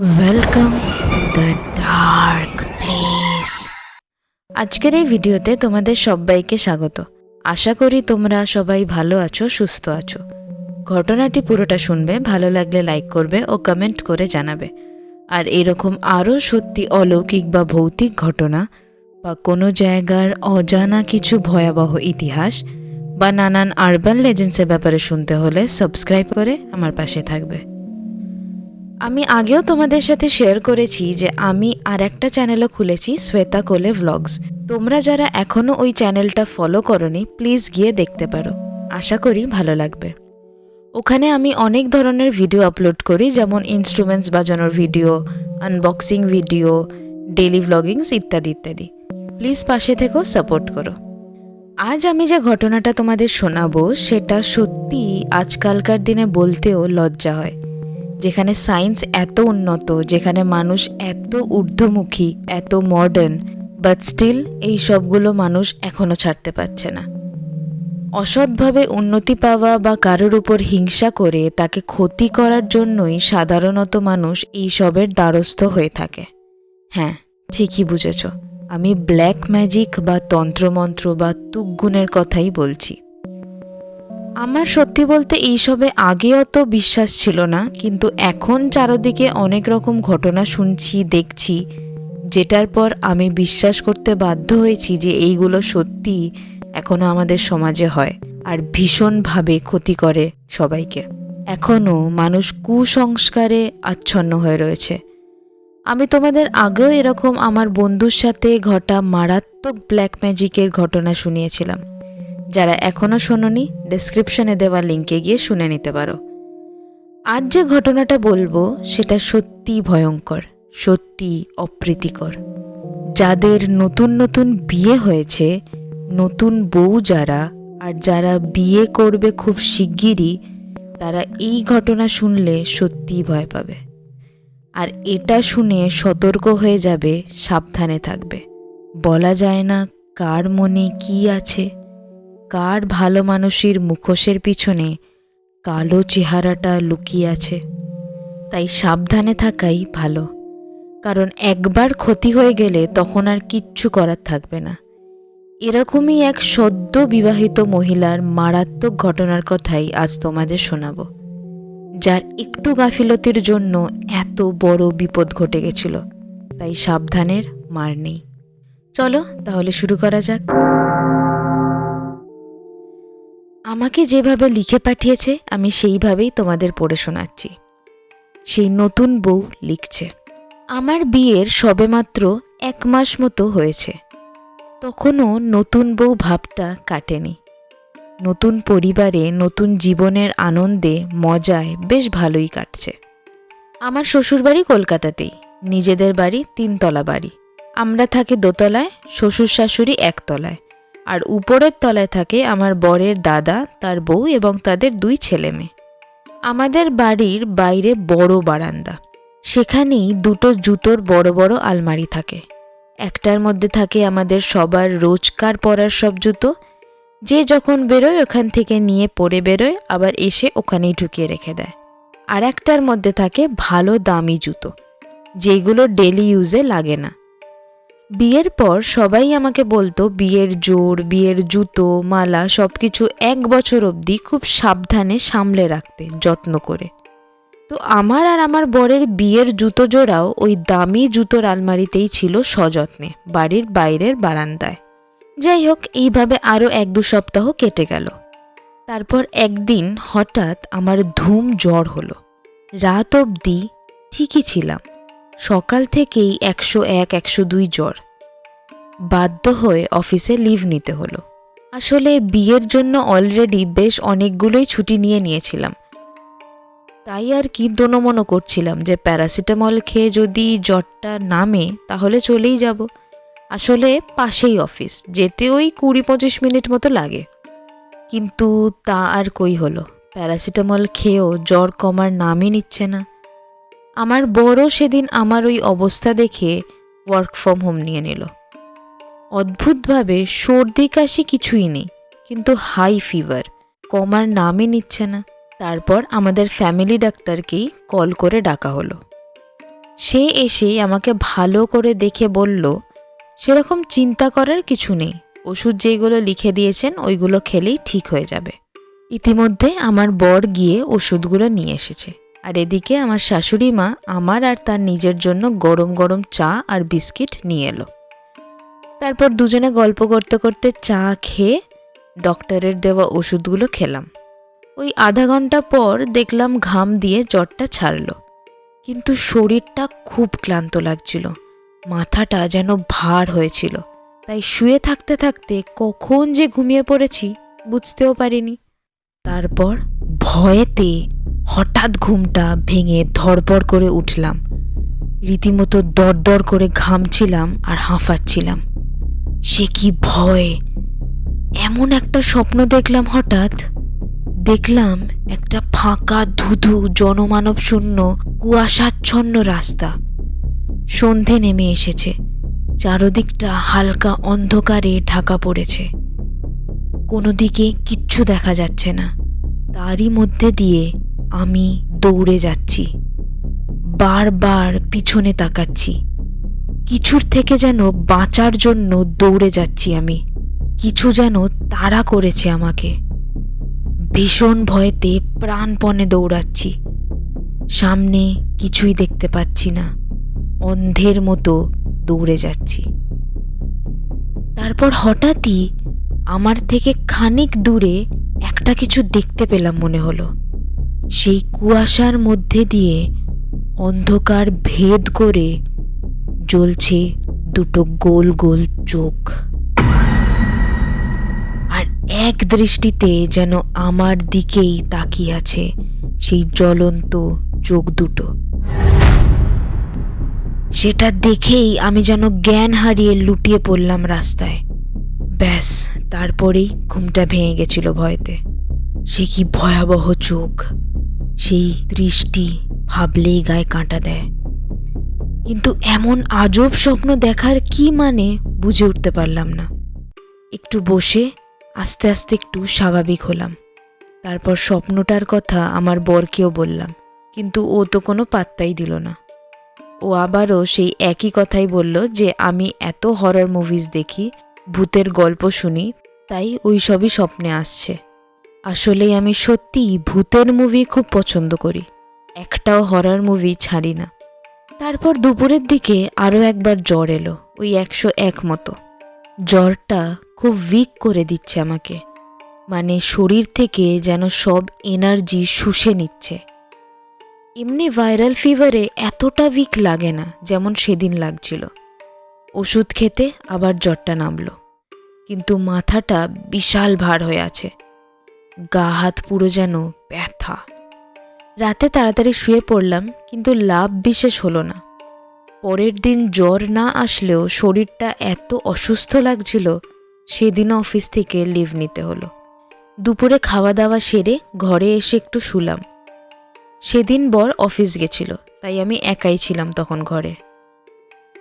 Welcome to the dark place. আজকের এই ভিডিওতে তোমাদের সবাইকে স্বাগত। আশা করি তোমরা সবাই ভালো আছো, সুস্থ আছো। ঘটনাটি পুরোটা শুনবে, ভালো লাগলে লাইক করবে ও কমেন্ট করে জানাবে। আর এরকম আরও সত্যি অলৌকিক বা ভৌতিক ঘটনা বা কোনো জায়গার অজানা কিছু ভয়াবহ ইতিহাস বা নানান আরবান লেজেন্ডসের ব্যাপারে শুনতে হলে সাবস্ক্রাইব করে আমার পাশে থাকবে। আমি আগেও তোমাদের সাথে শেয়ার করেছি যে আমি আর একটা চ্যানেলও খুলেছি, শ্বেতা কোলে ভ্লগস। তোমরা যারা এখনও ওই চ্যানেলটা ফলো করোনি প্লিজ গিয়ে দেখতে পারো, আশা করি ভালো লাগবে। ওখানে আমি অনেক ধরনের ভিডিও আপলোড করি, যেমন ইনস্ট্রুমেন্টস বাজানোর ভিডিও, আনবক্সিং ভিডিও, ডেইলি ভ্লগিংস ইত্যাদি ইত্যাদি। প্লিজ পাশে থেকেও সাপোর্ট করো। আজ আমি যে ঘটনাটা তোমাদের শোনাবো সেটা সত্যি আজকালকার দিনে বলতেও লজ্জা হয়। যেখানে সায়েন্স এত উন্নত, যেখানে মানুষ এত ঊর্ধ্বমুখী, এত মডার্ন, বাট স্টিল এই সবগুলো মানুষ এখনও ছাড়তে পারছে না। অসৎভাবে উন্নতি পাওয়া বা কারোর উপর হিংসা করে তাকে ক্ষতি করার জন্যই সাধারণত মানুষ এই সবের দ্বারস্থ হয়ে থাকে। হ্যাঁ, ঠিকই বুঝেছ, আমি ব্ল্যাক ম্যাজিক বা তন্ত্রমন্ত্র বা তুকগুণের কথাই বলছি। আমার সত্যি বলতে এইসবে আগে অত বিশ্বাস ছিল না, কিন্তু এখন চারদিকে অনেক রকম ঘটনা শুনছি, দেখছি, যেটার পর আমি বিশ্বাস করতে বাধ্য হয়েছি যে এইগুলো সত্যি এখনও আমাদের সমাজে হয় আর ভীষণভাবে ক্ষতি করে সবাইকে। এখনও মানুষ কুসংস্কারে আচ্ছন্ন হয়ে রয়েছে। আমি তোমাদের আগেও এরকম আমার বন্ধুর সাথে ঘটা মারাত্মক ব্ল্যাক ম্যাজিকের ঘটনা শুনিয়েছিলাম। যারা এখনও শোনোনি, ডেসক্রিপশনে দেওয়া লিঙ্কে গিয়ে শুনে নিতে পারো। আজ যে ঘটনাটা বলবো সেটা সত্যি ভয়ঙ্কর, সত্যি অপ্রীতিকর। যাদের নতুন নতুন বিয়ে হয়েছে, নতুন বউ যারা, আর যারা বিয়ে করবে খুব শিগগিরই, তারা এই ঘটনা শুনলে সত্যিই ভয় পাবে। আর এটা শুনে সতর্ক হয়ে যাবে, সাবধানে থাকবে। বলা যায় না কার মনে কি আছে, কার ভালো মানুষের মুখোশের পিছনে কালো চেহারাটা লুকিয়ে আছে। তাই সাবধানে থাকাই ভালো, কারণ একবার ক্ষতি হয়ে গেলে তখন আর কিচ্ছু করার থাকবে না। এরকমই এক সদ্য বিবাহিত মহিলার মারাত্মক ঘটনার কথাই আজ তোমাদের শোনাবো, যার একটু গাফিলতির জন্য এত বড় বিপদ ঘটে গেছিল। তাই সাবধানের মার নেই। চলো তাহলে শুরু করা যাক। আমাকে যেভাবে লিখে পাঠিয়েছে আমি সেইভাবেই তোমাদের পড়ে শোনাচ্ছি। সেই নতুন বউ লিখছে, আমার বিয়ের সবেমাত্র 1 মাস মতো হয়েছে। তখনও নতুন বউ ভাবটা কাটেনি। নতুন পরিবারে, নতুন জীবনের আনন্দে, মজায় বেশ ভালোই কাটছে। আমার শ্বশুরবাড়ি কলকাতাতেই, নিজেদের বাড়ি 3 তলা বাড়ি। আমরা থাকি দোতলায়, শ্বশুর শাশুড়ি 1 তলায়, আর উপরের তলায় থাকে আমার বরের দাদা, তার বউ এবং তাদের 2 ছেলে মেয়ে। আমাদের বাড়ির বাইরে বড় বারান্দা, সেখানেই 2টো জুতোর বড় বড় আলমারি থাকে। একটার মধ্যে থাকে আমাদের সবার রোজকার পরার সব জুতো, যে যখন বেরোয় ওখান থেকে নিয়ে পরে বেরোয়, আবার এসে ওখানেই ঢুকিয়ে রেখে দেয়। আর একটার মধ্যে থাকে ভালো দামি জুতো, যেগুলো ডেলি ইউজে লাগে না। বিয়ের পর সবাই আমাকে বলতো বিয়ের জোড়, বিয়ের জুতো, মালা সবকিছু 1 বছর অবধি খুব সাবধানে সামলে রাখতে, যত্ন করে। তো আমার আর আমার বরের বিয়ের জুতো জোড়াও ওই দামি জুতোর আলমারিতেই ছিল সযত্নে, বাড়ির বাইরের বারান্দায়। যাই হোক, এইভাবে আরও 1-2 সপ্তাহ কেটে গেল। তারপর একদিন হঠাৎ আমার ধুম জ্বর হলো। রাত অবধি ঠিকই ছিলাম, সকাল থেকেই 101-102 জ্বর। বাধ্য হয়ে অফিসে লিভ নিতে হলো। আসলে বিয়ের জন্য অলরেডি বেশ অনেকগুলোই ছুটি নিয়েছিলাম। তাই আর কি দোনোমনো করছিলাম যে প্যারাসিটামল খেয়ে যদি জ্বরটা নামে তাহলে চলেই যাব। আসলে পাশেই অফিস, যেতে ওই 20-25 মিনিট মতো লাগে। কিন্তু তা আর কই হলো, প্যারাসিটামল খেয়েও জ্বর কমার নামই নিচ্ছে না। আমার বড় সেদিন আমার ওই অবস্থা দেখে ওয়ার্ক ফ্রম হোম নিয়ে নিল। অদ্ভুতভাবে সর্দি কাশি কিছুই নেই, কিন্তু হাই ফিভার, কমার নামই নিচ্ছে না। তারপর আমাদের ফ্যামিলি ডাক্তারকেই কল করে ডাকা হলো। সে এসে আমাকে ভালো করে দেখে বলল, সেরকম চিন্তা করার কিছু নেই, ওষুধ যেগুলো লিখে দিয়েছেন ওইগুলো খেলেই ঠিক হয়ে যাবে। ইতিমধ্যে আমার বর গিয়ে ওষুধগুলো নিয়ে এসেছে, আর এদিকে আমার শাশুড়ি মা আমার আর তার নিজের জন্য গরম গরম চা আর বিস্কিট নিয়ে এলো। তারপর দুজনে গল্প করতে করতে চা খেয়ে ডক্টরের দেওয়া ওষুধগুলো খেলাম। ওই আধা ঘন্টা পর দেখলাম ঘাম দিয়ে জ্বরটা ছাড়লো, কিন্তু শরীরটা খুব ক্লান্ত লাগছিল, মাথাটা যেন ভার হয়েছিল। তাই শুয়ে থাকতে থাকতে কখন যে ঘুমিয়ে পড়েছি বুঝতেও পারিনি। তারপর ভয়েতে হঠাৎ ঘুমটা ভেঙে ধড়পড় করে উঠলাম। রীতিমতো দরদর করে ঘামছিলাম আর হাঁফাচ্ছিলাম। সে কি ভয়! এমন একটা স্বপ্ন দেখলাম। হঠাৎ দেখলাম একটা ফাঁকা ধুধু জনমানব শূন্য কুয়াশাচ্ছন্ন রাস্তা। সন্ধে নেমে এসেছে, চারদিকটা হালকা অন্ধকারে ঢাকা পড়েছে, কোনো দিকে কিচ্ছু দেখা যাচ্ছে না। তারই মধ্যে দিয়ে আমি দৌড়ে যাচ্ছি, বারবার পিছনে তাকাচ্ছি, কিছুর থেকে যেন বাঁচার জন্য দৌড়ে যাচ্ছি আমি। কিছু যেন তাড়া করেছে আমাকে। ভীষণ ভয়েতে প্রাণপণে দৌড়াচ্ছি, সামনে কিছুই দেখতে পাচ্ছি না, অন্ধের মতো দৌড়ে যাচ্ছি। তারপর হঠাৎই আমার থেকে খানিক দূরে একটা কিছু দেখতে পেলাম মনে হলো। সেই কুয়াশার মধ্যে দিয়ে অন্ধকার ভেদ করে জ্বলছে দুটো গোল গোল চোখ, আর এক দৃষ্টিতে যেন আমার দিকেই তাকিয়ে আছে সেই জ্বলন্ত চোখ দুটো। সেটা দেখেই আমি যেন জ্ঞান হারিয়ে লুটিয়ে পড়লাম রাস্তায়। ব্যাস, তারপরেই ঘুমটা ভেঙে গেছিল ভয়েতে। সে কি ভয়াবহ চোখ, সেই দৃষ্টি ভাবলেই গায়ে কাঁটা দেয়। কিন্তু এমন আজব স্বপ্ন দেখার কি মানে বুঝে উঠতে পারলাম না। একটু বসে আস্তে আস্তে একটু স্বাভাবিক হলাম। তারপর স্বপ্নটার কথা আমার বরকেও বললাম, কিন্তু ও তো কোনো পাত্তাই দিল না। ও আবারও সেই একই কথাই বলল যে আমি এত হরর মুভিজ দেখি, ভূতের গল্প শুনি, তাই ওই সবই স্বপ্নে আসছে। আসলেই আমি সত্যিই ভূতের মুভি খুব পছন্দ করি, একটাও হরর মুভি ছাড়ি না। তারপর দুপুরের দিকে আরও একবার জ্বর এলো, ওই 101 মতো। জ্বরটা খুব উইক করে দিচ্ছে আমাকে, মানে শরীর থেকে যেন সব এনার্জি শুষে নিচ্ছে। এমনি ভাইরাল ফিভারে এতটা উইক লাগে না যেমন সেদিন লাগছিল। ওষুধ খেতে আবার জ্বরটা নামলো, কিন্তু মাথাটা বিশাল ভার হয়ে আছে, গা হাত পুরো যেন ব্যথা। রাতে তাড়াতাড়ি শুয়ে পড়লাম, কিন্তু লাভ বিশেষ হলো না। পরের দিন জ্বর না আসলেও শরীরটা এত অসুস্থ লাগছিল, সেদিনও অফিস থেকে লিভ নিতে হলো। দুপুরে খাওয়া দাওয়া সেরে ঘরে এসে একটু শুলাম। সেদিন বর অফিস গেছিল, তাই আমি একাই ছিলাম তখন ঘরে।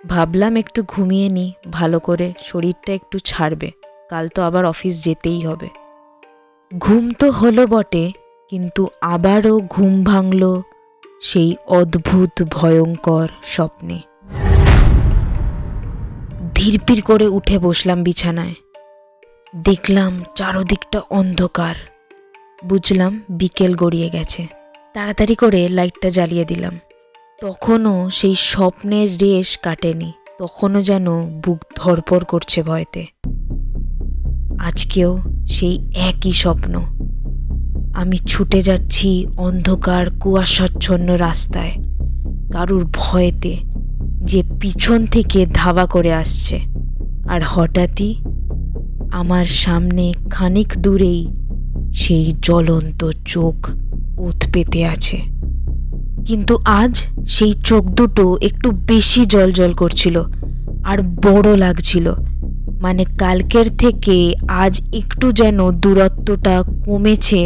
ভাবলাম একটু ঘুমিয়ে নিই ভালো করে, শরীরটা একটু ছাড়বে, কাল তো আবার অফিস যেতেই হবে। ঘুম তো হলো বটে, কিন্তু আবারও ঘুম ভাঙল সেই অদ্ভুত ভয়ঙ্কর স্বপ্নে। ধীরপির করে উঠে বসলাম বিছানায়। দেখলাম চারদিকটা অন্ধকার। বুঝলাম বিকেল গড়িয়ে গেছে। তাড়াতাড়ি করে লাইটটা জ্বালিয়ে দিলাম। তখনও সেই স্বপ্নের রেশ কাটেনি, তখনও যেন বুক ধড়পড় করছে ভয়তে। আজকেও সেই একই স্বপ্ন। আমি ছুটে যাচ্ছি অন্ধকার কুয়াশাচ্ছন্ন রাস্তায়, কারুর ভয়েতে যে পিছন থেকে ধাওয়া করে আসছে। আর হঠাৎই আমার সামনে খানিক দূরেই সেই জ্বলন্ত চোখ ওত পেতে আছে। কিন্তু আজ সেই চোখ দুটো একটু বেশি জ্বলজ্বল করছিল আর বড় লাগছিল। মানে কালকের থেকে আজ একটু যেন দূরত্বটা কমেছে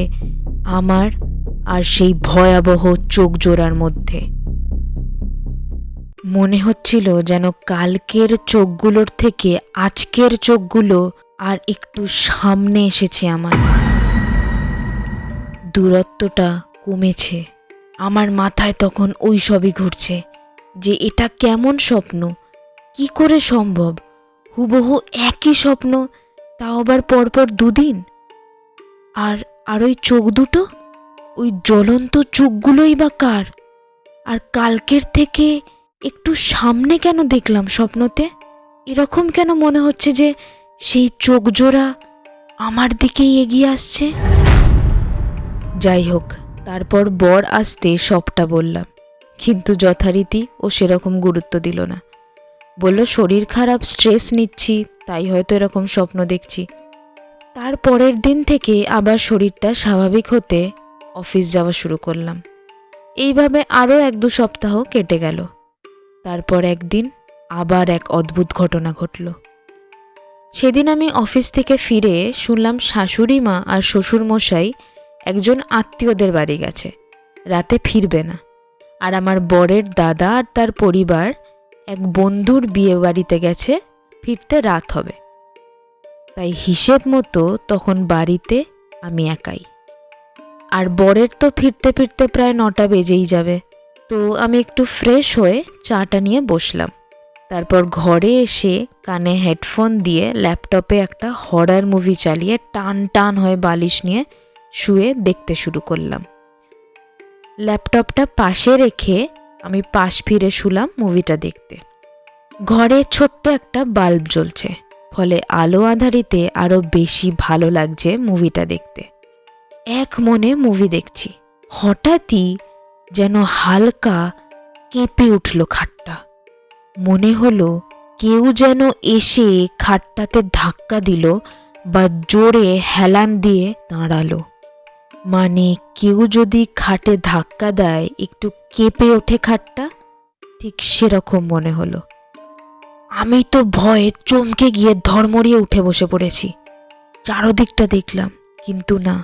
আমার আর সেই ভয়াবহ চোখ জোড়ার মধ্যে। মনে হচ্ছিল যেন কালকের চোখগুলোর থেকে আজকের চোখগুলো আর একটু সামনে এসেছে আমার। দূরত্বটা কমেছে। আমার মাথায় তখন ওই সবই ঘুরছে, যে এটা কেমন স্বপ্ন, কি করে সম্ভব, হুবহু একই স্বপ্ন, তাও আবার পরপর দুদিন। আর ওই চোখ দুটো, ওই জ্বলন্ত চোখগুলোই বা কার? আর কালকের থেকে একটু সামনে কেন দেখলাম স্বপ্নতে? এরকম কেন মনে হচ্ছে যে সেই চোখ জোড়া আমার দিকেই এগিয়ে আসছে? যাই হোক, তারপর বর আসতে সবটা বললাম, কিন্তু যথারীতি ও সেরকম গুরুত্ব দিল না। বলল শরীর খারাপ, স্ট্রেস নিচ্ছি, তাই হয়তো এরকম স্বপ্ন দেখছি। তার পরের দিন থেকে আবার শরীরটা স্বাভাবিক হতে অফিস যাওয়া শুরু করলাম। এইভাবে আরও 1-2 সপ্তাহ কেটে গেল। তারপর একদিন আবার এক অদ্ভুত ঘটনা ঘটল। সেদিন আমি অফিস থেকে ফিরে শুনলাম শাশুড়ি মা আর শ্বশুরমশাই একজন আত্মীয়দের বাড়ি গেছে, রাতে ফিরবে না। আর আমার বরের দাদা আর তার পরিবার এক বন্ধুর বিয়ে বাড়িতে গেছে, ফিরতে রাত হবে। তাই হিসেব মতো তখন বাড়িতে আমি একাই। আর বরের তো ফিরতে ফিরতে প্রায় 9টা বেজেই যাবে। তো আমি একটু ফ্রেশ হয়ে চাটা নিয়ে বসলাম। তারপর ঘরে এসে কানে হেডফোন দিয়ে ল্যাপটপে একটা হরর মুভি চালিয়ে টান টান হয়ে বালিশ নিয়ে শুয়ে দেখতে শুরু করলাম। ল্যাপটপটা পাশে রেখে আমি পাশ ফিরে শুলাম মুভিটা দেখতে। ঘরে ছোট্ট একটা বাল্ব জ্বলছে, ফলে আলো আঁধারিতে আরও বেশি ভালো লাগছে মুভিটা দেখতে। এক মনে মুভি দেখছি, হঠাৎই যেন হালকা কেঁপে উঠল খাটটা। মনে হলো কেউ যেন এসে খাটটাতে ধাক্কা দিল বা জোরে হেলান দিয়ে দাঁড়ালো। মানে কেউ যদি খাটে ধাক্কা দেয় একটু কেঁপে ওঠে খাটটা, ঠিক সেরকম মনে হলো। আমি তো ভয়ে চমকে গিয়ে ধড়মড়িয়ে উঠে বসে পড়েছি। চারদিকটা দেখলাম, কিন্তু না,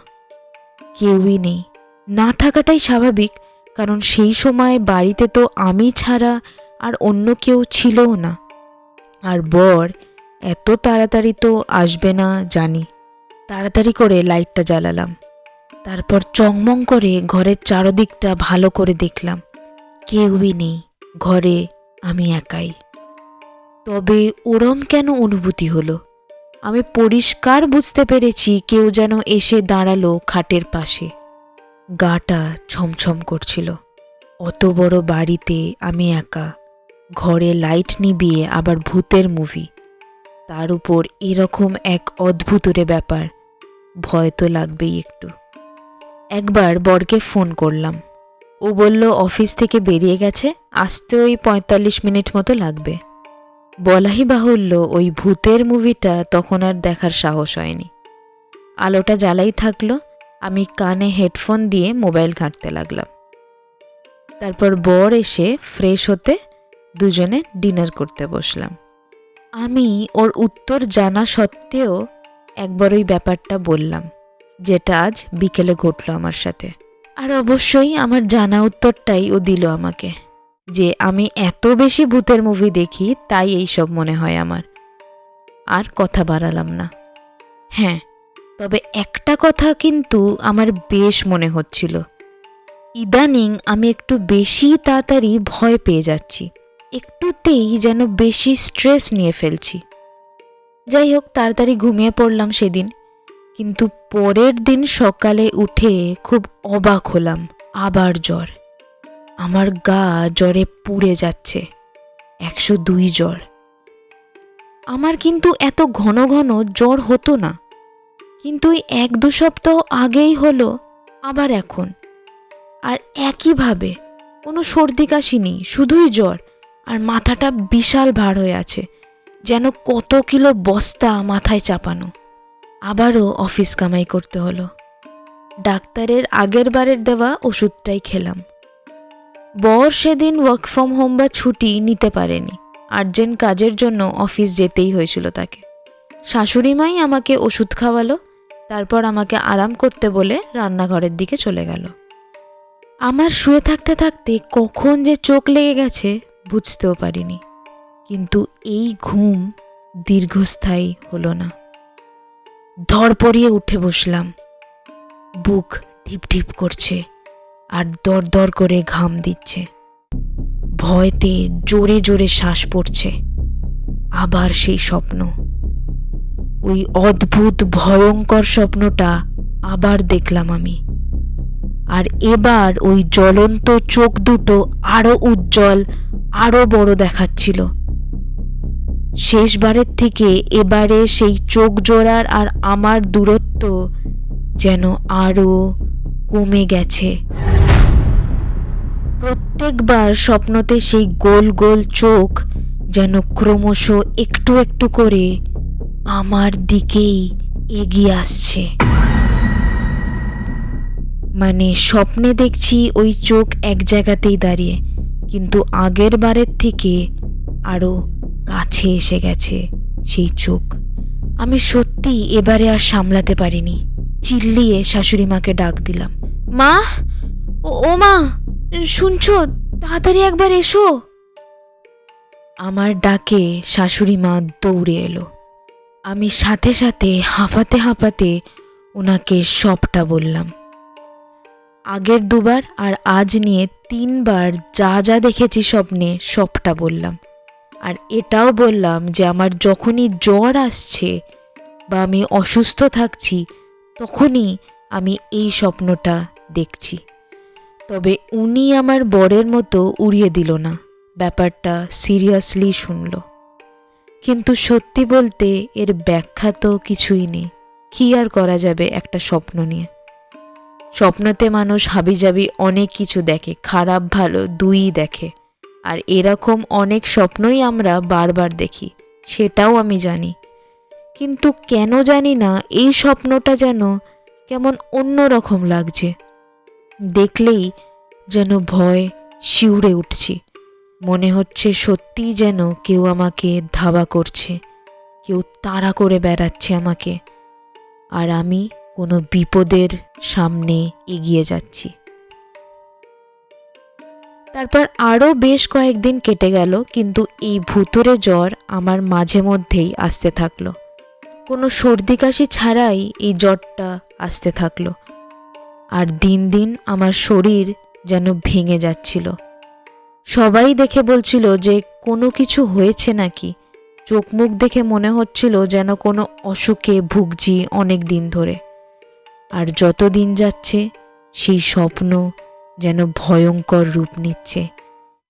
কেউই নেই। না থাকাটাই স্বাভাবিক, কারণ সেই সময় বাড়িতে তো আমি ছাড়া আর অন্য কেউ ছিলও না। আর বর এত তাড়াতাড়ি তো আসবে না জানি। তাড়াতাড়ি করে লাইটটা জ্বালালাম। তারপর চংমং করে ঘরের চারদিকটা ভালো করে দেখলাম, কেউই নেই ঘরে, আমি একাই। তবে ওরম কেন অনুভূতি হলো? আমি পরিষ্কার বুঝতে পেরেছি কেউ যেন এসে দাঁড়ালো খাটের পাশে। গাটা ছমছম করছিল। অত বড় বাড়িতে আমি একা, ঘরে লাইট নিভিয়ে আবার ভূতের মুভি, তার উপর এরকম এক অদ্ভুতরে ব্যাপার, ভয় তো লাগবেই একটু। একবার বরকে ফোন করলাম। ও বলল অফিস থেকে বেরিয়ে গেছে, আসতে ওই 45 মিনিট মতো লাগবে। বলাই বাহুল্য ওই ভূতের মুভিটা তখন আর দেখার সাহস হয়নি। আলোটা জ্বালাই থাকলো, আমি কানে হেডফোন দিয়ে মোবাইল ঘাঁটতে লাগলাম। তারপর বর এসে ফ্রেশ হতে দুজনে ডিনার করতে বসলাম। আমি ওর উত্তর জানা সত্ত্বেও একবার ওই ব্যাপারটা বললাম, যেটা আজ বিকেলে ঘটলো আমার সাথে। আর অবশ্যই আমার জানা উত্তরটাই ও দিল আমাকে, যে আমি এত বেশি ভূতের মুভি দেখি তাই এইসব মনে হয় আমার। আর কথা বাড়ালাম না। হ্যাঁ, তবে একটা কথা কিন্তু আমার বেশ মনে হচ্ছিল, ইদানিং আমি একটু বেশি তাড়াতাড়ি ভয় পেয়ে যাচ্ছি, একটুতেই যেন বেশি স্ট্রেস নিয়ে ফেলছি। যাই হোক, তাড়াতাড়ি ঘুমিয়ে পড়লাম সেদিন। কিন্তু পরের দিন সকালে উঠে খুব অবাক হলাম, আবার জ্বর। আমার গা জ্বরে পুড়ে যাচ্ছে, 102 জ্বর। আমার কিন্তু এত ঘন ঘন জ্বর হতো না, কিন্তু এই 1-2 সপ্তাহ আগেই হলো আবার এখন। আর একইভাবে কোনো সর্দি কাশি নেই, শুধুই জ্বর, আর মাথাটা বিশাল ভার হয়ে আছে, যেন কত কিলো বস্তা মাথায় চাপানো। আবারও অফিস কামাই করতে হলো। ডাক্তারের আগের বারের দেওয়া ওষুধটাই খেলাম। বর সেদিন ওয়ার্ক ফ্রম হোম বা ছুটি নিতে পারেনি, আর্জেন্ট কাজের জন্য অফিস যেতেই হয়েছিল তাকে। শাশুড়ি মাই আমাকে ওষুধ খাওয়ালো, তারপর আমাকে আরাম করতে বলে রান্নাঘরের দিকে চলে গেল। আমার শুয়ে থাকতে থাকতে কখন যে চোখ লেগে গেছে বুঝতেও পারিনি, কিন্তু এই ঘুম দীর্ঘস্থায়ী হলো না। ধড়পড়িয়ে উঠে বসলাম, বুক ঢিপ ঢিপ করছে আর দর দর করে ঘাম দিচ্ছে। ভয়তে জোরে জোরে শ্বাস পড়ছে। আবার সেই স্বপ্ন, ওই অদ্ভুত ভয়ঙ্কর স্বপ্নটা আবার দেখলাম আমি। আর এবার ওই জ্বলন্ত চোখ দুটো আরো উজ্জ্বল, আরো বড় দেখাচ্ছিল। শেষবারের থেকে এবারে সেই চোখ জোড়ার আর আমার দূরত্ব যেন আরো কমে গেছে। প্রত্যেকবার স্বপ্নতে সেই গোল গোল চোখ যেন ক্রমশ একটু একটু করে আমার দিকেই এগিয়ে আসছে। মানে স্বপ্নে দেখছি ওই চোখ এক জায়গাতেই দাঁড়িয়ে, কিন্তু আগের বারের থেকে আরো কাছে এসে গেছে সেই চোখ। আমি সত্যি এবারে আর সামলাতে পারিনি। চিল্লিয়ে শাশুড়ি মাকে ডাক দিলাম, মা, ও মা, শুনছো? তাড়াতাড়ি একবার এসো। আমার ডাকে শাশুড়ি মা দৌড়ে এলো। আমি সাথে সাথে হাঁপাতে হাঁপাতে ওনাকে সবটা বললাম। আগের দুবার আর আজ নিয়ে 3 বার যা যা দেখেছি স্বপ্নে সবটা বললাম। আর এটাও বললাম যে আমার যখনই জ্বর আসছে বা আমি অসুস্থ থাকছি তখনই আমি এই স্বপ্নটা দেখছি। তবে উনি আমার বরের মতো উড়িয়ে দিল না, ব্যাপারটা সিরিয়াসলি শুনল। কিন্তু সত্যি বলতে এর ব্যাখ্যা তো কিছুই নেই। কি আর করা যাবে একটা স্বপ্ন নিয়ে? স্বপ্নতে মানুষ হাবিজাবি অনেক কিছু দেখে, খারাপ ভালো দুইই দেখে। আর এরকম অনেক স্বপ্নই আমরা বারবার দেখি, সেটাও আমি জানি। কিন্তু কেন জানি না এই স্বপ্নটা যেন কেমন অন্যরকম লাগছে। দেখলেই যেন ভয় শিউরে উঠছি। মনে হচ্ছে সত্যিই যেন কেউ আমাকে ধাওয়া করছে, কেউ তাড়া করে বেড়াচ্ছে আমাকে, আর আমি কোনো বিপদের সামনে এগিয়ে যাচ্ছি। তারপর আরও বেশ কয়েকদিন কেটে গেল, কিন্তু এই ভুতুড়ে জ্বর আমার মাঝে মধ্যেই আসতে থাকলো। কোনো সর্দি কাশি ছাড়াই এই জ্বরটা আসতে থাকলো। আর দিন দিন আমার শরীর যেন ভেঙে যাচ্ছিল। সবাই দেখে বলছিল যে কোনো কিছু হয়েছে নাকি। চোখ মুখ দেখে মনে হচ্ছিল যেন কোনো অসুখে ভুগছি অনেক দিন ধরে। আর যত দিন যাচ্ছে সেই স্বপ্ন যেন ভয়ঙ্কর রূপ নিচ্ছে।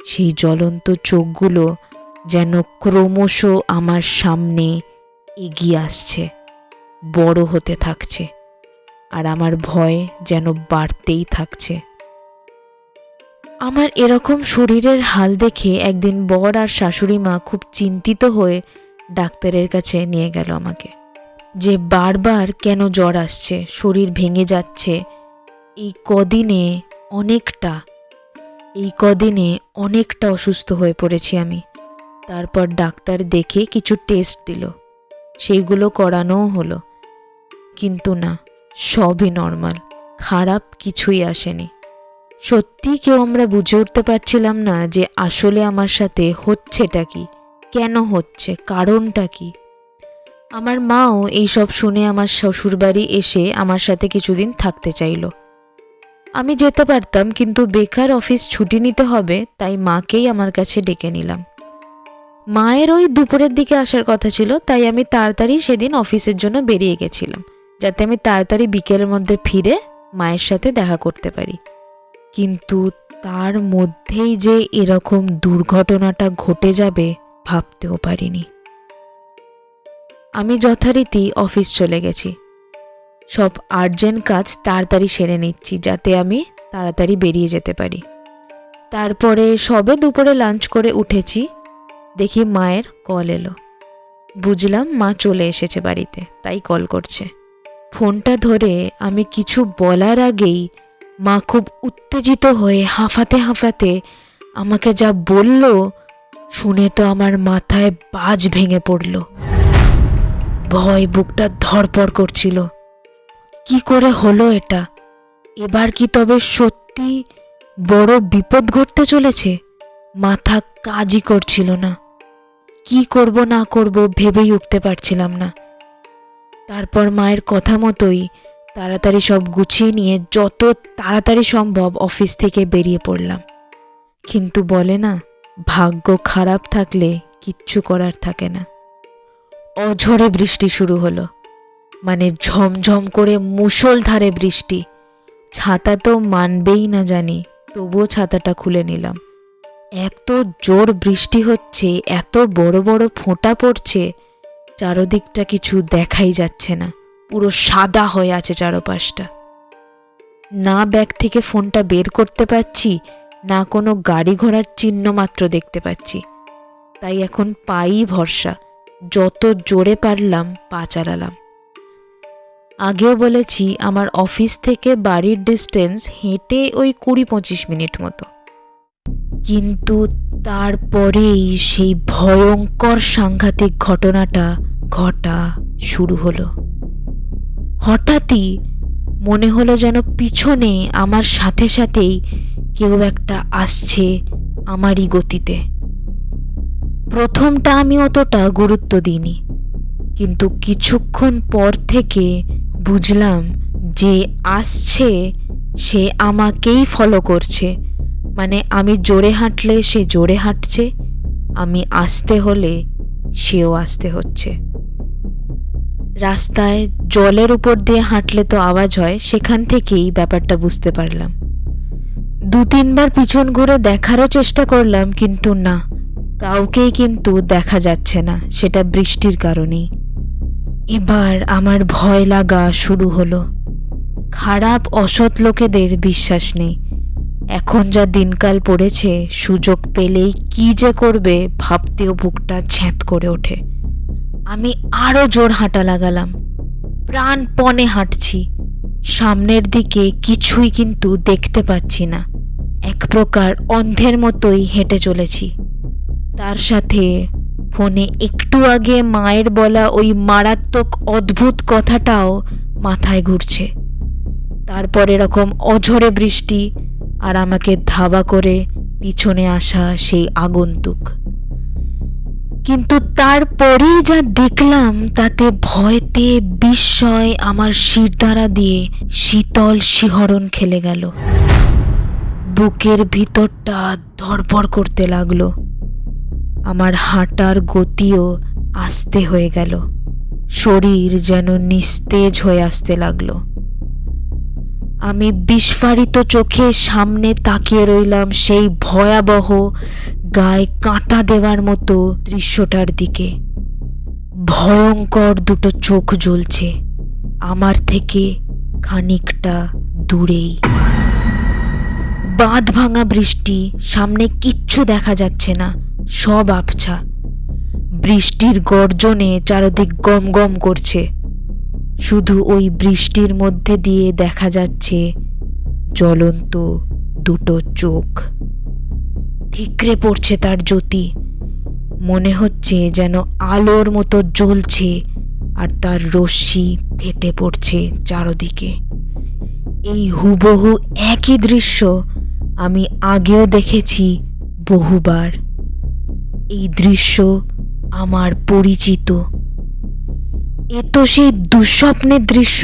সেই জ্বলন্ত চোখগুলো যেন ক্রমশ আমার সামনে এগিয়ে আসছে, বড় হতে থাকছে, আর আমার ভয় যেন বাড়তেই থাকছে। আমার এরকম শরীরের হাল দেখে একদিন বর আর শাশুড়ি মা খুব চিন্তিত হয়ে ডাক্তারের কাছে নিয়ে গেল আমাকে, যে বারবার কেন জ্বর আসছে, শরীর ভেঙে যাচ্ছে। এই কদিনে অনেকটা অসুস্থ হয়ে পড়েছি আমি। তারপর ডাক্তার দেখে কিছু টেস্ট দিল, সেইগুলো করানোও হলো। কিন্তু না, সবই নর্মাল, খারাপ কিছুই আসেনি। সত্যি কেউ আমরা বুঝে উঠতে পারছিলাম না যে আসলে আমার সাথে হচ্ছেটা কি, কেন হচ্ছে, কারণটা কি। আমার মাও এইসব শুনে আমার শ্বশুরবাড়ি এসে আমার সাথে কিছুদিন থাকতে চাইল। আমি যেতে পারতাম, কিন্তু বেকার অফিস ছুটি নিতে হবে, তাই মাকেই আমার কাছে ডেকে নিলাম। মায়ের ওই দুপুরের দিকে আসার কথা ছিল, তাই আমি তাড়াতাড়ি সেদিন অফিসের জন্য বেরিয়ে গেছিলাম, যাতে আমি তাড়াতাড়ি বিকেলের মধ্যে ফিরে মায়ের সাথে দেখা করতে পারি। কিন্তু তার মধ্যেই যে এরকম দুর্ঘটনাটা ঘটে যাবে ভাবতেও পারিনি। আমি যথারীতি অফিস চলে গেছি। সব আর্জেন্ট কাজ তাড়াতাড়ি সেরে নিচ্ছি, যাতে আমি তাড়াতাড়ি বেরিয়ে যেতে পারি। তারপরে সবে দুপুরে লাঞ্চ করে উঠেছি, দেখি মায়ের কল এলো। বুঝলাম মা চলে এসেছে বাড়িতে, তাই কল করছে। ফোনটা ধরে আমি কিছু বলার আগেই মা খুব উত্তেজিত হয়ে হাঁফাতে হাঁফাতে আমাকে যা বলল, শুনে তো আমার মাথায় বাজ ভেঙে পড়ল। ভয় বুকটা ধড়পড় করছিল। কি করে হলো এটা? এবার কি তবে সত্যি বড় বিপদ ঘটতে চলেছে? মাথা কাজই করছিল না। কি করব না করব ভেবেই উঠতে পারছিলাম না। তারপর মায়ের কথা মতোই তাড়াতাড়ি সব গুছিয়ে নিয়ে যত তাড়াতাড়ি সম্ভব অফিস থেকে বেরিয়ে পড়লাম। কিন্তু বলে না, ভাগ্য খারাপ থাকলে কিচ্ছু করার থাকে না। অঝোরে বৃষ্টি শুরু হলো, মানে ঝমঝম করে মুষলধারে বৃষ্টি। ছাতা তো মানবেই না জানি, তবুও ছাতাটা খুলে নিলাম। এত জোর বৃষ্টি হচ্ছে, এত বড় বড় ফোঁটা পড়ছে, চারদিকটা কিছু দেখাই যাচ্ছে না, পুরো সাদা হয়ে আছে চারপাশটা। না ব্যাগ থেকে ফোনটা বের করতে পারছি, না কোনো গাড়ি ঘোড়ার চিহ্ন মাত্র দেখতে পাচ্ছি। তাই এখন পাই ভরসা, যত জোরে পারলাম পা চালালাম। আগেও বলেছি আমার অফিস থেকে বাড়ির ডিস্টেন্স হেঁটে ওই 20-25 মিনিট মতো। কিন্তু তারপরেই সেই ভয়ঙ্কর সাংঘাতিক ঘটনাটা ঘটা শুরু হলো। হঠাৎই মনে হলো যেন পিছনে আমার সাথে সাথেই কেউ একটা আসছে আমারই গতিতে। প্রথমটা আমি অতটা গুরুত্ব দিইনি, কিন্তু কিছুক্ষণ পর থেকে বুঝলাম যে আসছে সে আমাকেই ফলো করছে। মানে আমি জোরে হাঁটলে সে জোরে হাঁটছে, আমি আসতে হলে সেও আসতে হচ্ছে। রাস্তায় জলের উপর দিয়ে হাঁটলে তো আওয়াজ হয়, সেখান থেকেই ব্যাপারটা বুঝতে পারলাম। 2-3 বার পিছন ঘুরে দেখারও চেষ্টা করলাম, কিন্তু না, কাউকেই কিন্তু দেখা যাচ্ছে না, সেটা বৃষ্টির কারণেই। এবার আমার ভয় লাগা শুরু হলো। খারাপ অসৎ লোকেদের বিশ্বাস নেই। এখন যা দিনকাল পড়েছে, সুযোগ পেলেই কি যে করবে ভাবতেও বুকটা ছ্যাঁত করে ওঠে। আমি আরো জোর হাঁটা লাগালাম, প্রাণপণে হাঁটছি। সামনের দিকে কিছুই কিন্তু দেখতে পাচ্ছি না, এক প্রকার অন্ধের মতোই হেঁটে চলেছি। তার সাথে ফোনে একটু আগে মায়ের বলা ওই মারাত্মক অদ্ভুত কথাটাও মাথায় ঘুরছে। তারপর এরকম অঝোরে বৃষ্টি, আর আমাকে ধাবা করে পিছনে আসা সেই আগন্তুক। কিন্তু তারপরেই যা দেখলাম তাতে ভয়তে বিস্ময় আমার শিরদাঁড়া দিয়ে শীতল শিহরণ খেলে গেল। বুকের ভিতরটা ধড়ফড় করতে লাগলো, আমার হাঁটার গতিও আস্তে হয়ে গেল, শরীর যেন নিস্তেজ হয়ে আসতে লাগলো। আমি বিস্ফারিত চোখে সামনে তাকিয়ে রইলাম সেই ভয়াবহ গায়ে কাঁটা দেওয়ার মতো দৃশ্যটার দিকে। ভয়ঙ্কর দুটো চোখ জ্বলছে আমার থেকে খানিকটা দূরেই। বাঁধ ভাঙা বৃষ্টি, সামনে কিচ্ছু দেখা যাচ্ছে না, সব আবছা। বৃষ্টির গর্জনে চারদিক গম গম করছে। শুধু ওই বৃষ্টির মধ্যে দিয়ে দেখা যাচ্ছে জ্বলন্ত দুটো চোখ। ঠিকরে পড়ছে তার জ্যোতি, মনে হচ্ছে যেন আলোর মতো জ্বলছে, আর তার রশ্মি ফেটে পড়ছে চারদিকে। এই হুবহু একই দৃশ্য আমি আগেও দেখেছি বহুবার। এই দৃশ্য আমার পরিচিত। এ তো সেই দুঃস্বপ্নের দৃশ্য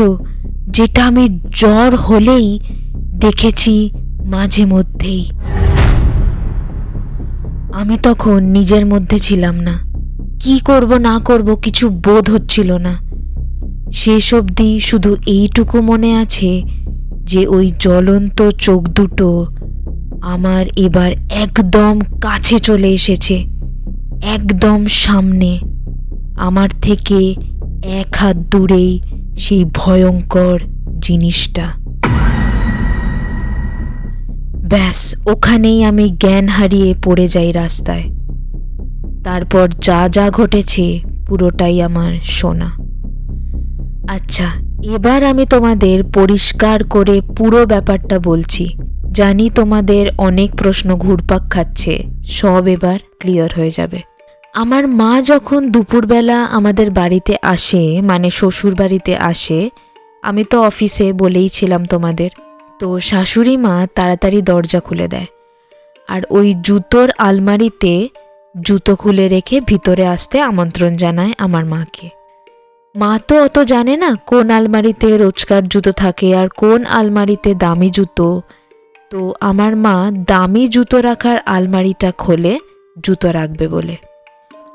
যেটা আমি জ্বর হলেই দেখেছি মাঝে মধ্যেই। আমি তখন নিজের মধ্যে ছিলাম না, কি করব না করব কিছু বোধ হচ্ছিল না। শেষ অবধি শুধু এইটুকু মনে আছে যে ওই জ্বলন্ত চোখ দুটো আমার এবার একদম কাছে চলে এসেছে, একদম সামনে, আমার থেকে 1 হাত দূরেই সেই ভয়ঙ্কর জিনিসটা। ব্যাস, ওখানেই আমি জ্ঞান হারিয়ে পড়ে যাই রাস্তায়। তারপর যা যা ঘটেছে পুরোটাই আমার শোনা। আচ্ছা, এবার আমি তোমাদের পরিষ্কার করে পুরো ব্যাপারটা বলছি। জানি তোমাদের অনেক প্রশ্ন ঘুরপাক খাচ্ছে, সব এবার ক্লিয়ার হয়ে যাবে। আমার মা যখন দুপুরবেলা আমাদের বাড়িতে আসে, মানে শ্বশুর বাড়িতে আসে, আমি তো অফিসে বলেই ছিলাম তোমাদের, তো শাশুড়ি মা তাড়াতাড়ি দরজা খুলে দেয়, আর ওই জুতোর আলমারিতে জুতো খুলে রেখে ভিতরে আসতে আমন্ত্রণ জানায় আমার মাকে। মা তো অত জানে না কোন আলমারিতে রোজকার জুতো থাকে আর কোন আলমারিতে দামি জুতো। তো আমার মা দামি জুতো রাখার আলমারিটা খোলে, জুতো রাখবে বলে।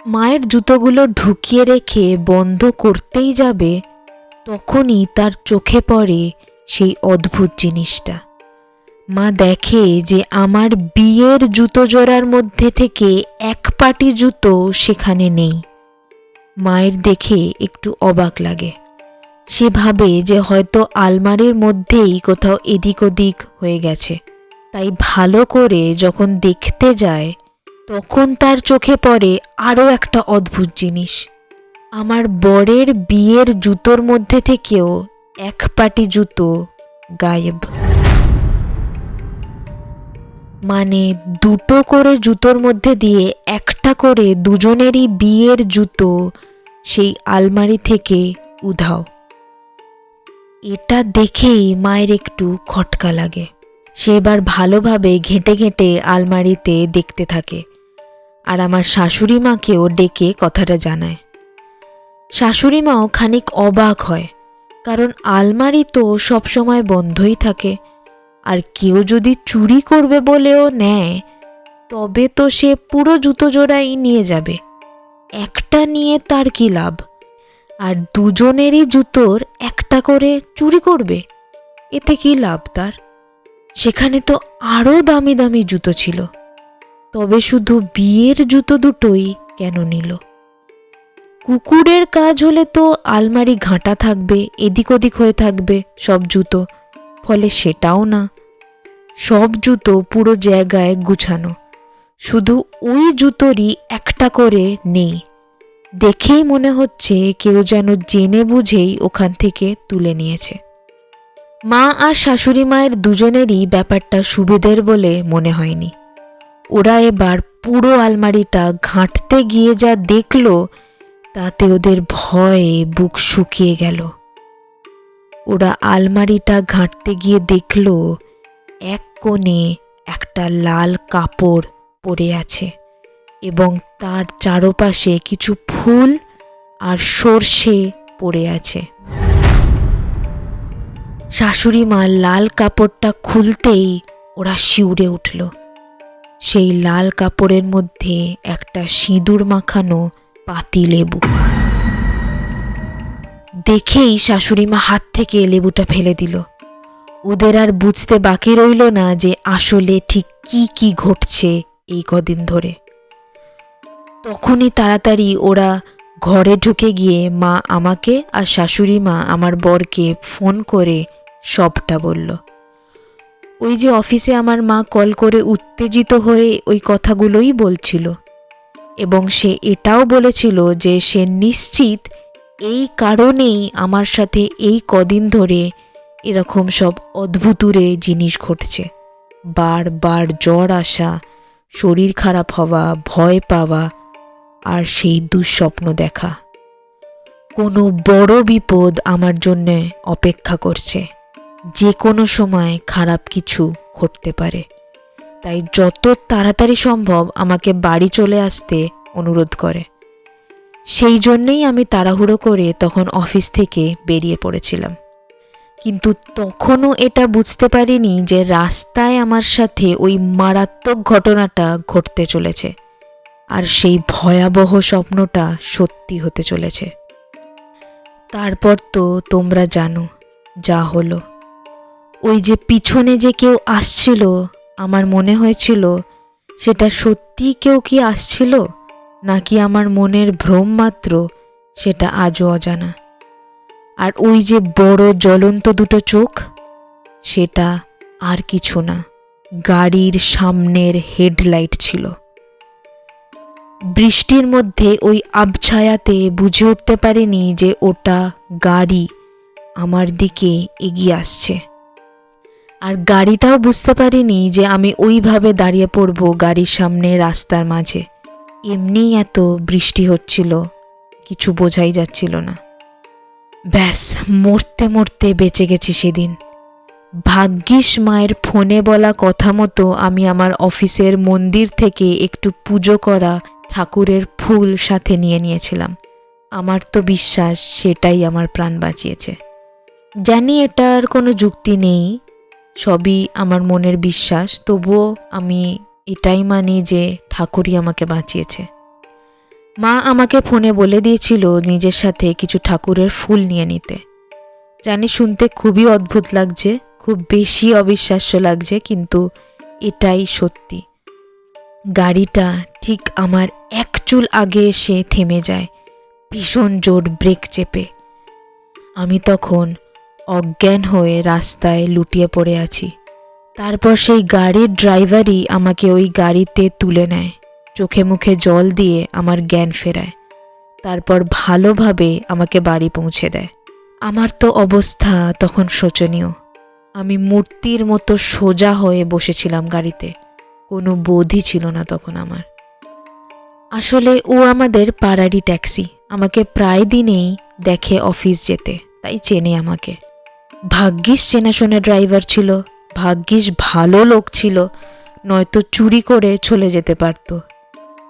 মায়ের জুতোগুলো ঢুকিয়ে রেখে বন্ধ করতেই যাবে, তখনই তার চোখে পড়ে সেই অদ্ভুত জিনিসটা। মা দেখে যে আমার বিয়ের জুতো জোড়ার মধ্যে থেকে এক পাটি জুতো সেখানে নেই। মায়ের দেখে একটু অবাক লাগে। সে ভাবে যে হয়তো আলমারির মধ্যেই কোথাও এদিক ওদিক হয়ে গেছে। তাই ভালো করে যখন দেখতে যায়, তখন তার চোখে পড়ে আরও একটা অদ্ভুত জিনিস। আমার বরের বিয়ের জুতোর মধ্যে থেকেও এক পাটি জুতো গায়েব। মানে দুটো করে জুতোর মধ্যে দিয়ে একটা করে দুজনেরই বিয়ের জুতো সেই আলমারি থেকে উধাও। এটা দেখেই মায়ের একটু খটকা লাগে। সে এবার ভালোভাবে ঘেঁটে ঘেঁটে আলমারিতে দেখতে থাকে, আর আমার শাশুড়ি মাকেও ডেকে কথাটা জানায়। শাশুড়ি মাও খানিক অবাক হয়, কারণ আলমারি তো সবসময় বন্ধই থাকে, আর কেউ যদি চুরি করবে বলেও নেয় তবে তো সে পুরো জুতো জোড়াই নিয়ে যাবে। একটা নিয়ে তার কি লাভ? আর দুজনেরই জুতোর একটা করে চুরি করবে, এতে কি লাভ তার? সেখানে তো আরও দামি দামি জুতো ছিল, তবে শুধু বিয়ের জুতো দুটোই কেন নিল? কুকুরের কাজ হলে তো আলমারি ঘাঁটা থাকবে, এদিক ওদিক হয়ে থাকবে সব জুতো, ফলে সেটাও না। সব জুতো পুরো জায়গায় গুছানো, শুধু ওই জুতোরই একটা করে নেই। দেখেই মনে হচ্ছে কেউ যেন জেনে বুঝেই ওখান থেকে তুলে নিয়েছে। মা আর শাশুড়ি মায়ের দুজনেরই ব্যাপারটা সুবিধের বলে মনে হয়নি। ওরা এবার পুরো আলমারিটা ঘাঁটতে গিয়ে যা দেখলো, তাতে ওদের ভয়ে বুক শুকিয়ে গেল। ওরা আলমারিটা ঘাঁটতে গিয়ে দেখলো এক কোণে একটা লাল কাপড় পড়ে আছে, এবং তার চারপাশে কিছু ফুল আর সর্ষে পড়ে আছে। শাশুড়ি মা লাল কাপড়টা খুলতেই ওরা শিউরে উঠল। সেই লাল কাপড়ের মধ্যে একটা সিঁদুর মাখানো পাতিলেবু। দেখেই শাশুড়ি মা হাত থেকে লেবুটা ফেলে দিল। ওদের আর বুঝতে বাকি রইল না যে আসলে ঠিক কি কি ঘটছে এই কদিন ধরে। তখনই তাড়াতাড়ি ওরা ঘরে ঢুকে গিয়ে মা আমাকে আর শাশুড়ি মা আমার বরকে ফোন করে সবটা বলল। ওই যে অফিসে আমার মা কল করে উত্তেজিত হয়ে ওই কথাগুলোই বলছিল, এবং সে এটাও বলেছিল যে সে নিশ্চিত এই কারণেই আমার সাথে এই কদিন ধরে এরকম সব অদ্ভুতুরে জিনিস ঘটছে। বারবার জ্বর আসা, শরীর খারাপ হওয়া, ভয় পাওয়া, আর সেই দুঃস্বপ্ন দেখা। কোনো বড় বিপদ আমার জন্যে অপেক্ষা করছে, যে কোনো সময় খারাপ কিছু ঘটতে পারে। তাই যত তাড়াতাড়ি সম্ভব আমাকে বাড়ি চলে আসতে অনুরোধ করে। সেই জন্যেই আমি তাড়াহুড়ো করে তখন অফিস থেকে বেরিয়ে পড়েছিলাম। কিন্তু তখনও এটা বুঝতে পারিনি যে রাস্তায় আমার সাথে ওই মারাত্মক ঘটনাটা ঘটতে চলেছে, আর সেই ভয়াবহ স্বপ্নটা সত্যি হতে চলেছে। তারপর তো তোমরা জানো যা হলো। ওই যে পিছনে যে কেউ আসছিল, আমার মনে হয়েছিল সেটা সত্যি কেউ কি আসছিল, নাকি আমার মনের ভ্রম মাত্র, সেটা আজও অজানা। আর ওই যে বড় জ্বলন্ত দুটো চোখ, সেটা আর কিছু না, গাড়ির সামনের হেডলাইট ছিল। বৃষ্টির মধ্যে ওই আবছায়াতে বুঝে উঠতে পারিনি যে ওটা গাড়ি আমার দিকে এগিয়ে আসছে। আর গাড়িটাও বুঝতে পারিনি যে আমি ওইভাবে দাঁড়িয়ে পড়ব গাড়ির সামনে রাস্তার মাঝে। এমনিই এত বৃষ্টি হচ্ছিল, কিছু বোঝাই যাচ্ছিল না। ব্যাস, মরতে মরতে বেঁচে গেছি সেদিন। ভাগ্যিস মায়ের ফোনে বলা কথা মতো আমি আমার অফিসের মন্দির থেকে একটু পুজো করা ঠাকুরের ফুল সাথে নিয়ে নিয়েছিলাম। আমার তো বিশ্বাস সেটাই আমার প্রাণ বাঁচিয়েছে। জানি এটার কোনো যুক্তি নেই, সবই আমার মনের বিশ্বাস, তবুও আমি এটাই মানি যে ঠাকুরই আমাকে বাঁচিয়েছে। মা আমাকে ফোনে বলে দিয়েছিল নিজের সাথে কিছু ঠাকুরের ফুল নিয়ে নিতে। জানি শুনতে খুবই অদ্ভুত লাগছে, খুব বেশি অবিশ্বাস্য লাগছে, কিন্তু এটাই সত্যি। গাড়িটা ঠিক আমার এক চুল আগে এসে থেমে যায় ভীষণ জোর ব্রেক চেপে। আমি তখন অজ্ঞান হয়ে রাস্তায় লুটিয়ে পড়ে আছি। তারপর সেই গাড়ির ড্রাইভারই আমাকে ওই গাড়িতে তুলে নেয়, চোখে মুখে জল দিয়ে আমার জ্ঞান ফেরায়, তারপর ভালোভাবে আমাকে বাড়ি পৌঁছে দেয়। আমার তো অবস্থা তখন শোচনীয়। আমি মূর্তির মতো সোজা হয়ে বসেছিলাম গাড়িতে, কোনো বোধই ছিল না তখন আমার। আসলে ও আমাদের পাড়ারই ট্যাক্সি, আমাকে প্রায় দিনেই দেখে অফিস যেতে, তাই চেনে আমাকে। ভাগ্যিস চেনাশোনা ড্রাইভার ছিল, ভাগ্যিস ভালো লোক ছিল, নয়তো চুরি করে চলে যেতে পারত,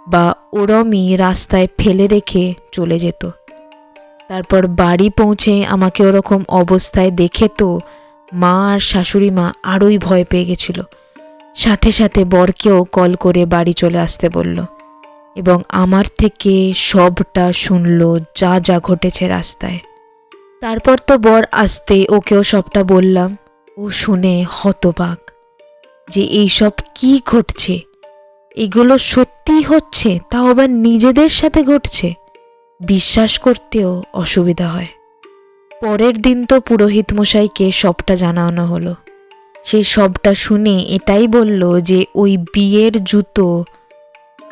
বা ওরমই রাস্তায় ফেলে রেখে চলে যেত। তারপর বাড়ি পৌঁছে আমাকে ওরকম অবস্থায় দেখে তো মা আর শাশুড়ি মা আরোই ভয় পেয়ে গেছিল। সাথে সাথে বরকেও কল করে বাড়ি চলে আসতে বলল, এবং আমার থেকে সবটা শুনলো যা যা ঘটেছে রাস্তায়। তারপর তো বর আসতেই ওকেও সবটা বললাম। ও শুনে হতবাক যে এইসব কি ঘটছে, এগুলো সত্যিই হচ্ছে, তাও আবার নিজেদের সাথে ঘটছে। বিশ্বাস করতেও অসুবিধা হয়। পরের দিন তো পুরোহিত মশাইকে সবটা জানানো হলো। সে সবটা শুনে এটাই বলল যে ওই বিয়ের জুতো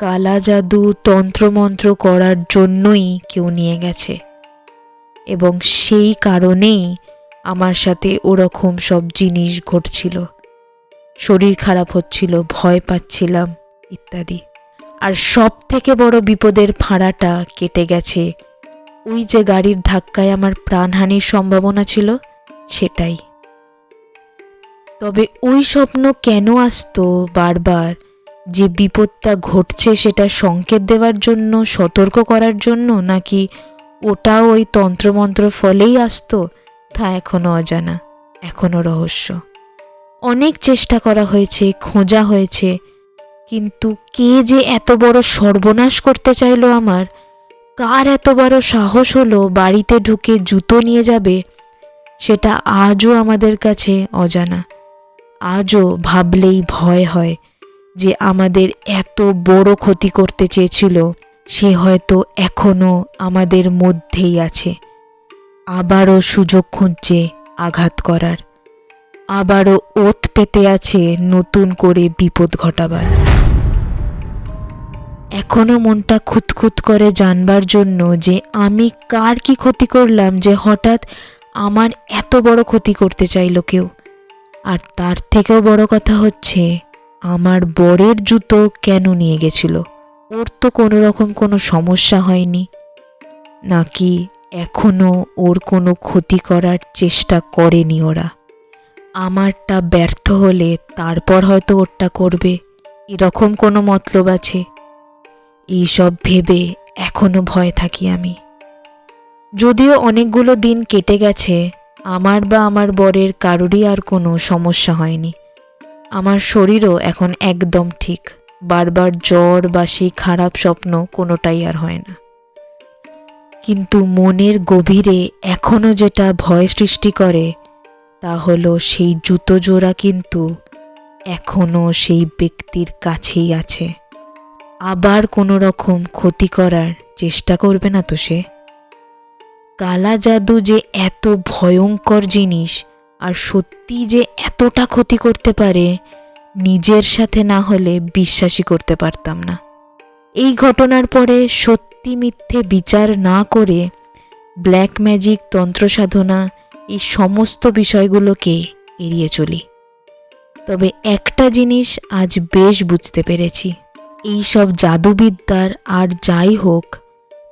কালা জাদু তন্ত্রমন্ত্র করার জন্যই কেউ নিয়ে গেছে, এবং সেই কারণেই আমার সাথে ওরকম সব জিনিস ঘটছিল। শরীর খারাপ হচ্ছিল, ভয় পাচ্ছিলাম ইত্যাদি। আর সব থেকে বড় বিপদের ফাঁড়াটা কেটে গেছে ওই যে গাড়ির ধাক্কায় আমার প্রাণহানির সম্ভাবনা ছিল, সেটাই। তবে ওই স্বপ্ন কেন আসতো বারবার, যে বিপদটা ঘটছে সেটা সংকেত দেওয়ার জন্য, সতর্ক করার জন্য, নাকি ওটাও ওই তন্ত্রমন্ত্র ফলেই আসতো, তা এখনও অজানা, এখনও রহস্য। অনেক চেষ্টা করা হয়েছে, খোঁজা হয়েছে, কিন্তু কে যে এত বড় সর্বনাশ করতে চাইলো আমার, কার এত বড় সাহস হলো বাড়িতে ঢুকে জুতো নিয়ে যাবে, সেটা আজও আমাদের কাছে অজানা। আজও ভাবলেই ভয় হয় যে আমাদের এত বড় ক্ষতি করতে চেয়েছিল, সে হয়তো এখনো আমাদের মধ্যেই আছে, আবারও সুযোগ খুঁজছে আঘাত করার, আবারও ওত পেতে আছে নতুন করে বিপদ ঘটাবার। এখনো মনটা খুঁতখুত করে জানবার জন্য যে আমি কার কি ক্ষতি করলাম যে হঠাৎ আমার এত বড় ক্ষতি করতে চাইলো কেউ। আর তার থেকেও বড় কথা হচ্ছে, আমার বরের জুতো কেন নিয়ে গেছিল? ওর তো কোনো রকম কোনো সমস্যা হয়নি, নাকি এখনো ওর কোনো ক্ষতি করার চেষ্টা করেনি ওরা? আমারটা ব্যর্থ হলে তারপর হয়তো ওরটা করবে, এরকম কোনো মতলব আছে? এইসব ভেবে এখনো ভয় থাকি আমি। যদিও অনেকগুলো দিন কেটে গেছে, আমার বা আমার বরের কারোরই আর কোনো সমস্যা হয়নি। আমার শরীরও এখন একদম ঠিক, বারবার জ্বর বা সেই খারাপ স্বপ্ন কোনোটাই আর হয় না। কিন্তু মনের গভীরে এখনো যেটা ভয় সৃষ্টি করে, তা হলো সেই জুতো জোড়া কিন্তু এখনো সেই ব্যক্তির কাছেই আছে। আবার কোনো রকম ক্ষতি করার চেষ্টা করবে না তো সে? কালা জাদু যে এত ভয়ঙ্কর জিনিস, আর সত্যি যে এতটা ক্ষতি করতে পারে, নিজের সাথে না হলে বিশ্বাসই করতে পারতাম না। এই ঘটনার পরে সত্যি মিথ্যে বিচার না করে ব্ল্যাক ম্যাজিক, তন্ত্র সাধনা, এই সমস্ত বিষয়গুলোকে এড়িয়ে চলি। তবে একটা জিনিস আজ বেশ বুঝতে পেরেছি, এই সব জাদুবিদ্যার আর যাই হোক,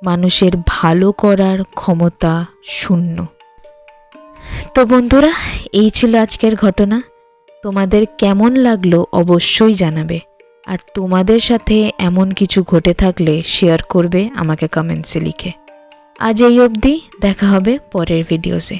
মানুষের ভালো করার ক্ষমতা শূন্য। তো বন্ধুরা, এই ছিল আজকের ঘটনা। তোমাদের কেমন লাগলো অবশ্যই জানাবে, আর তোমাদের সাথে এমন কিছু ঘটে থাকলে শেয়ার করবে আমাকে কমেন্টসে লিখে। আজ এই অবধি, দেখা হবে পরের ভিডিওতে।